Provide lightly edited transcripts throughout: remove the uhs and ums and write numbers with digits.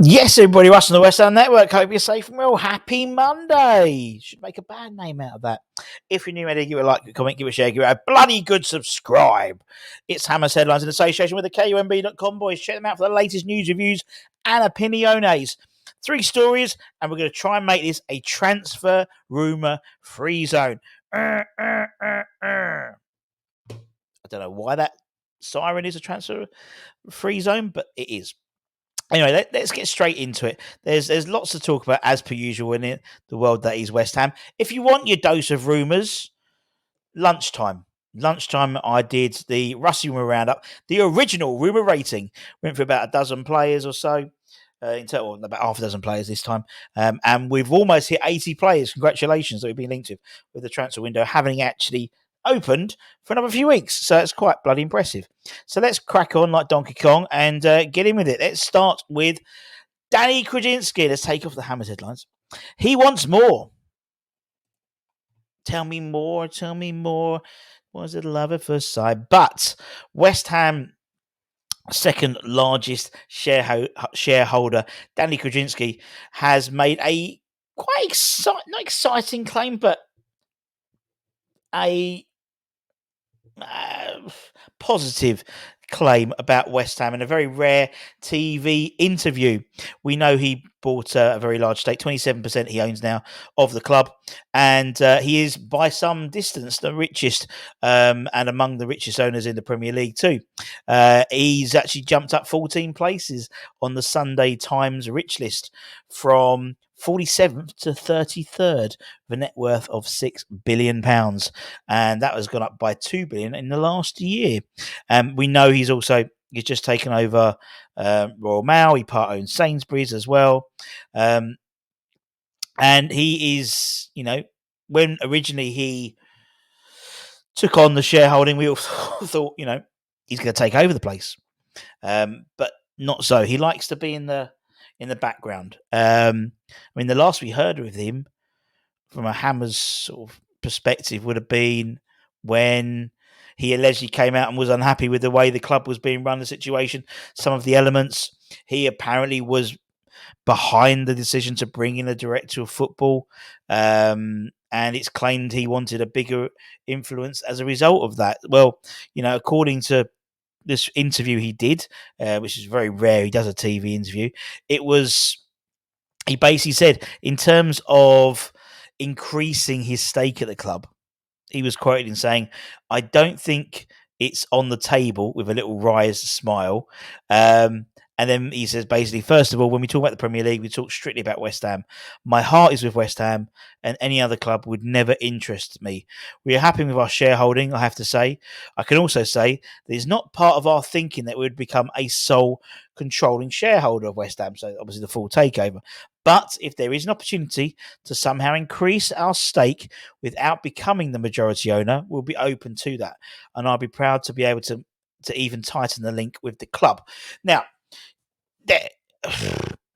Yes, everybody, Russ on the West Ham Network. Hope you're safe and well. Happy Monday. Should make a bad name out of that. If you're new, maybe give it a like, a comment, give it a share, give it a bloody good subscribe. It's Hammers Headlines in association with the KUMB.com boys. Check them out for the latest news, reviews, and opiniones. 3 stories, and we're going to try and make this a transfer rumour free zone. I don't know why that siren is a transfer free zone, but it is. Anyway, let's get straight into it. There's lots to talk about, as per usual, in the world that is West Ham. If you want your dose of rumours, lunchtime, I did the Rusty Rumour Roundup, the original rumour rating. Went for about a dozen players or so, in total, about half a dozen players this time. And we've almost hit 80 players. Congratulations that we've been linked with the transfer window having actually opened for another few weeks. So it's quite bloody impressive. So let's crack on like Donkey Kong and get in with it. Let's start with Danny Kretinsky. Let's take off the Hammers headlines. He wants more. Tell me more. Was it love at first sight? But West Ham second largest shareholder, Danny Kretinsky, has made a quite not exciting claim, but a positive claim about West Ham in a very rare TV interview. We know he bought a very large stake, 27% he owns now of the club, and he is by some distance the richest and among the richest owners in the Premier League too. He's actually jumped up 14 places on the Sunday Times rich list from 47th to 33rd with a net worth of £6 billion. And that has gone up by £2 billion in the last year. We know he's just taken over Royal Mail. He part owns Sainsbury's as well. And he is, when originally he took on the shareholding, we all thought, he's going to take over the place. But not so. He likes to be in the background. The last we heard of him from a Hammers sort of perspective would have been when he allegedly came out and was unhappy with the way the club was being run, the situation, some of the elements. He apparently was behind the decision to bring in a director of football, and it's claimed he wanted a bigger influence as a result of that. Well, according to this interview he did, which is very rare, he does a TV interview, he basically said, in terms of increasing his stake at the club, he was quoted in saying, "I don't think it's on the table," with a little wry smile. And then he says, basically, first of all, when we talk about the Premier League, we talk strictly about West Ham. My heart is with West Ham, and any other club would never interest me. We are happy with our shareholding, I have to say. I can also say that it's not part of our thinking that we would become a sole controlling shareholder of West Ham, so obviously the full takeover. But if there is an opportunity to somehow increase our stake without becoming the majority owner, we'll be open to that. And I'll be proud to be able to even tighten the link with the club. Now,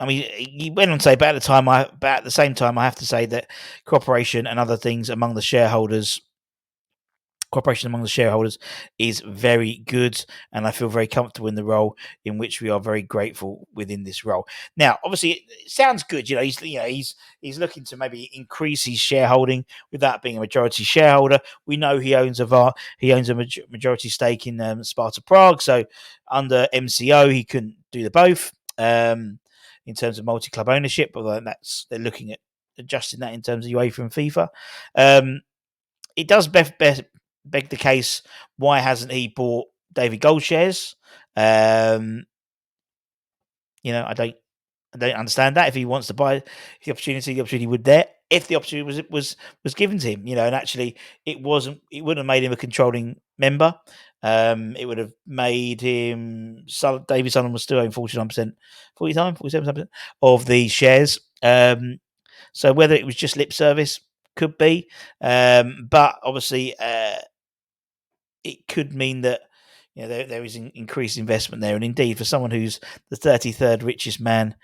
he went on to say, but at the same time, I have to say that cooperation and other things among the shareholders is very good, and I feel very comfortable in the role in which we are very grateful within this role. Now, obviously, it sounds good. He's looking to maybe increase his shareholding without being a majority shareholder. We know he owns a majority stake in Sparta Prague, so under MCO he couldn't do the both in terms of multi-club ownership. Although they're looking at adjusting that in terms of UEFA and FIFA. It does beg the case, why hasn't he bought David Gold shares? I don't understand that. If he wants to buy the opportunity would there. If the opportunity was given to him, and actually it wouldn't have made him a controlling member. It would have made him. David Sullivan was still owning 49%, 47% of the shares. So whether it was just lip service, could be, but obviously it could mean that there is increased investment there, and indeed for someone who's the 33rd richest man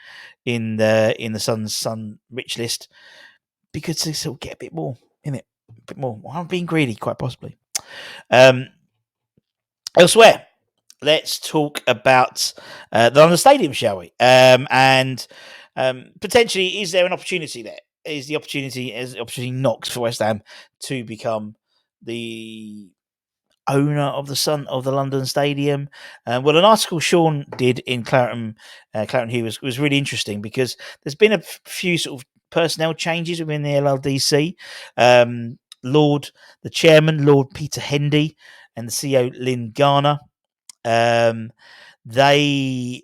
in the Sun rich list, because they sort of get a bit more in it, a bit more. Well, I'm being greedy, quite possibly. Elsewhere, let's talk about the London Stadium, shall we? And potentially, is there an opportunity there? Is the opportunity knocked for West Ham to become the owner of the London Stadium? Well, an article Sean did in Clareton Hugh was really interesting, because there's been a few sort of personnel changes within the LLDC. The chairman, Lord Peter Hendy, and the CEO, Lynn Garner, they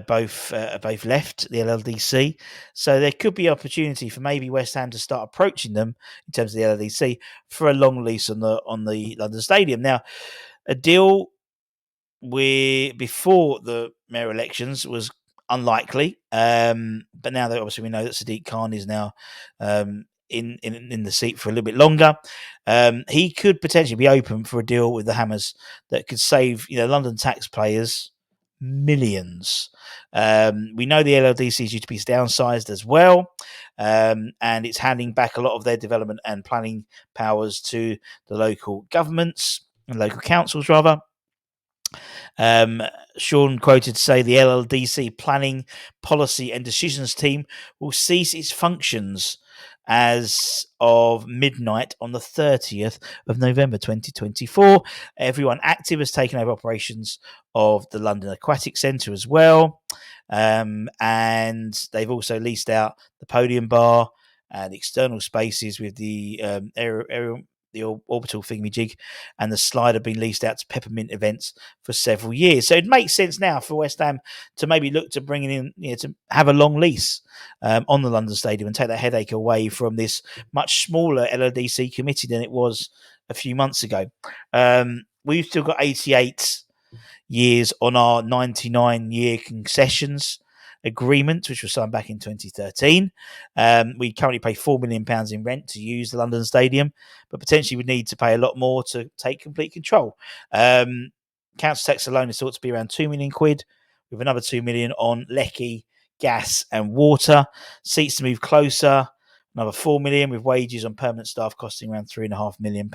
both left the LLDC, so there could be opportunity for maybe West Ham to start approaching them in terms of the LLDC for a long lease on the London Stadium. Now, a deal before the mayor elections was unlikely, but now that obviously we know that Sadiq Khan is now in the seat for a little bit longer, he could potentially be open for a deal with the Hammers that could save London taxpayers millions. We know the LLDC is due to be downsized as well, and it's handing back a lot of their development and planning powers to the local governments and local councils, rather. Sean quoted to say the LLDC planning, policy and decisions team will cease its functions as of midnight on the 30th of November 2024. Everyone active has taken over operations of the London Aquatic Centre as well. And they've also leased out the podium bar and external spaces with the the orbital thingamajig, and the slide had been leased out to Peppermint events for several years. So it makes sense now for West Ham to maybe look to bring in, to have a long lease on the London Stadium and take that headache away from this much smaller LLDC committee than it was a few months ago. We've still got 88 years on our 99-year concessions agreement, which was signed back in 2013. We currently pay £4 million in rent to use the London Stadium, but potentially we need to pay a lot more to take complete control. Council tax alone is thought to be around £2 million, with another £2 million on lecky, gas and water. Seats to move closer, another £4 million, with wages on permanent staff costing around £3.5 million.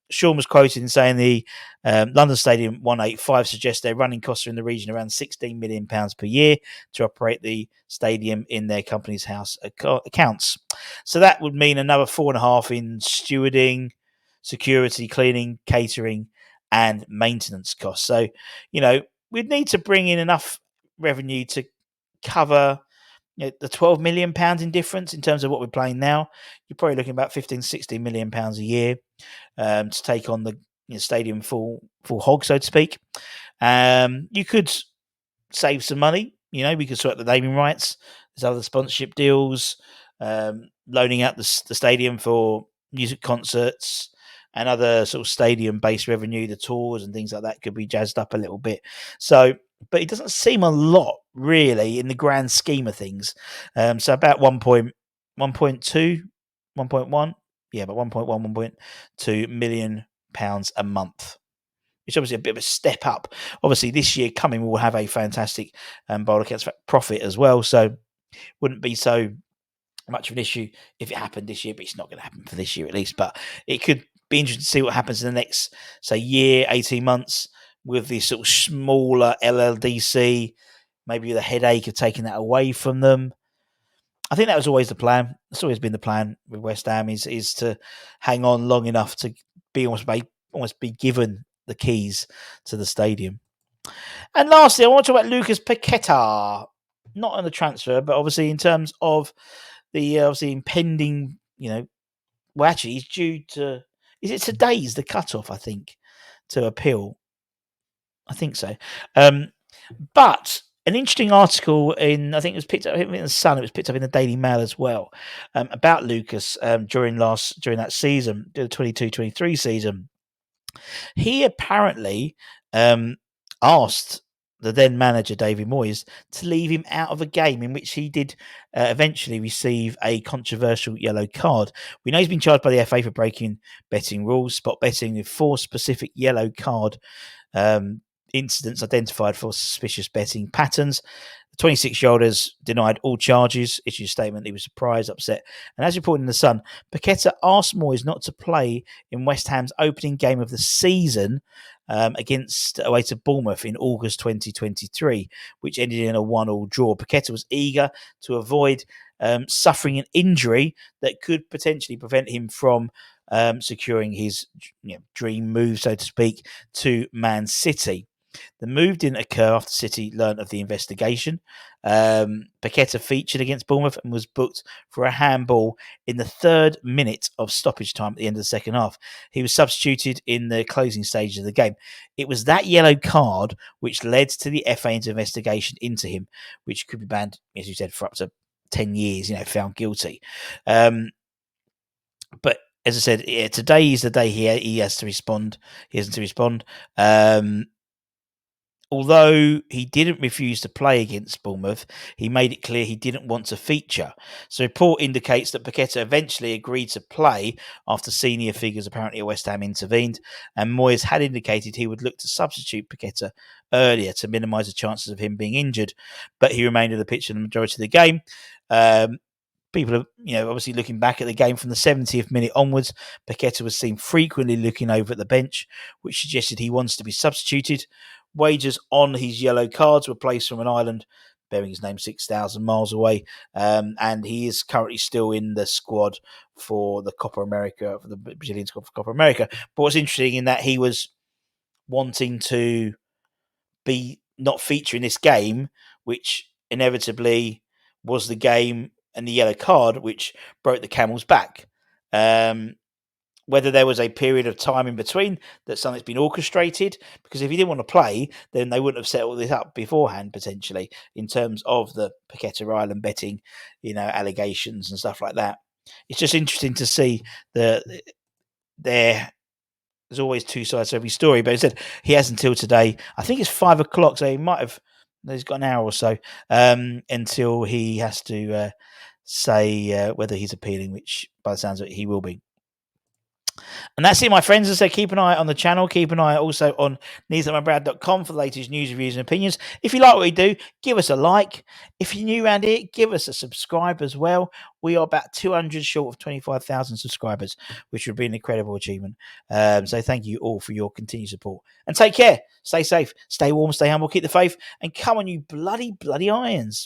Sean was quoted in saying the London Stadium 185 suggests their running costs are in the region around £16 million per year to operate the stadium in their company's house accounts. So that would mean another 4.5 in stewarding, security, cleaning, catering, and maintenance costs. So, we'd need to bring in enough revenue to cover the £12 million in difference in terms of what we're playing now. You're probably looking about £15-16 million a year to take on the stadium full hog, so to speak. You could save some money. We could sort the naming rights. There's other sponsorship deals, loaning out the stadium for music concerts and other sort of stadium-based revenue. The tours and things like that could be jazzed up a little bit. So, but it doesn't seem a lot, really, in the grand scheme of things. So about 1.2, 1.1, yeah, but 1.1, 1.2 million pounds a month, which is obviously a bit of a step up. Obviously, this year coming, we'll have a fantastic bowler accounts profit as well, so wouldn't be so much of an issue if it happened this year, but it's not going to happen for this year at least. But it could be interesting to see what happens in the next, say, year, 18 months with this sort of smaller LLDC, maybe the headache of taking that away from them. I think that was always the plan. It's always been the plan with West Ham is to hang on long enough to be almost be given the keys to the stadium. And lastly, I want to talk about Lucas Paqueta, not on the transfer, but obviously in terms of the obviously impending, well, actually, he's due to. Is it today's the cutoff? I think to appeal. I think so. But an interesting article I think it was picked up in the Sun. It was picked up in the Daily Mail as well, about Lucas during that season, the 22-23 season. He apparently asked the then manager David Moyes to leave him out of a game in which he did eventually receive a controversial yellow card. We know he's been charged by the FA for breaking betting rules, spot betting, with 4 specific yellow card incidents identified for suspicious betting patterns. The 26-year-old has denied all charges, issued a statement. He was surprised, upset. And as reported in The Sun, Paqueta asked Moyes not to play in West Ham's opening game of the season against away to Bournemouth in August 2023, which ended in a 1-1 draw. Paqueta was eager to avoid suffering an injury that could potentially prevent him from securing his dream move, so to speak, to Man City. The move didn't occur after City learnt of the investigation. Paqueta featured against Bournemouth and was booked for a handball in the 3rd minute of stoppage time at the end of the second half. He was substituted in the closing stages of the game. It was that yellow card which led to the FA's investigation into him, which could be banned, as you said, for up to 10 years, found guilty. But as I said, today is the day he has to respond. He hasn't to respond. Although he didn't refuse to play against Bournemouth, he made it clear he didn't want to feature. So report indicates that Paqueta eventually agreed to play after senior figures apparently at West Ham intervened, and Moyes had indicated he would look to substitute Paqueta earlier to minimise the chances of him being injured, but he remained on the pitch for the majority of the game. People are, obviously looking back at the game from the 70th minute onwards. Paqueta was seen frequently looking over at the bench, which suggested he wants to be substituted. Wagers on his yellow cards were placed from an island bearing his name 6,000 miles away, and he is currently still in the squad for the Copa America, for the Brazilian squad for Copa America. But what's interesting in that he was wanting to be not feature in this game, which inevitably was the game and the yellow card which broke the camel's back. Whether there was a period of time in between that something's been orchestrated, because if he didn't want to play, then they wouldn't have set all this up beforehand, potentially, in terms of the Paqueta Island betting, allegations and stuff like that. It's just interesting to see that there's always 2 sides to every story. But he said he has until today. I think it's 5 o'clock, so he's got an hour or so until he has to say whether he's appealing, which by the sounds of it, he will be. And that's it, my friends. As I said, keep an eye on the channel. Keep an eye also on kneeslikeMyBrad.com for the latest news, reviews, and opinions. If you like what we do, give us a like. If you're new around here, give us a subscribe as well. We are about 200 short of 25,000 subscribers, which would be an incredible achievement. So thank you all for your continued support. And take care. Stay safe. Stay warm. Stay humble. Keep the faith. And come on, you bloody irons.